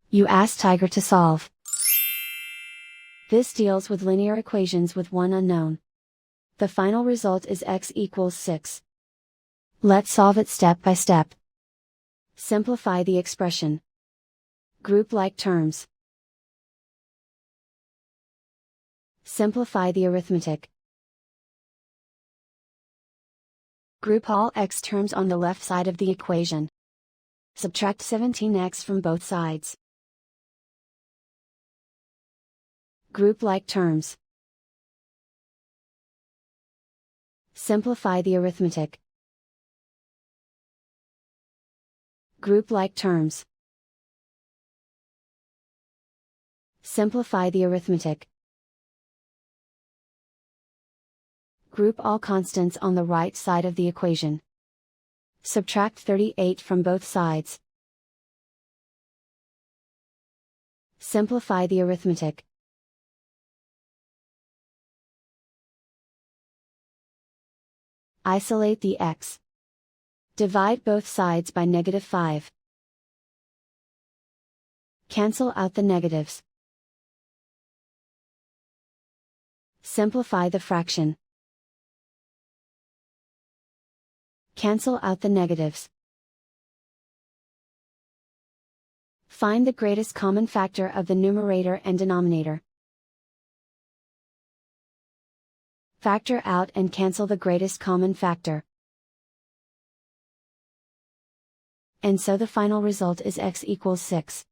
You ask Tiger to solve. This deals with linear equations with one unknown. The final result is x equals 6. Let's solve it step by step. Simplify the expression. Group like terms. Simplify the arithmetic. Group all x terms on the left side of the equation. Subtract 17x from both sides. Group like terms. Simplify the arithmetic. Group like terms. Simplify the arithmetic. Group all constants on the right side of the equation. Subtract 38 from both sides. Simplify the arithmetic. Isolate the x. Divide both sides by -5. Cancel out the negatives. Simplify the fraction. Cancel out the negatives. Find the greatest common factor of the numerator and denominator. Factor out and cancel the greatest common factor. And so the final result is x equals 6.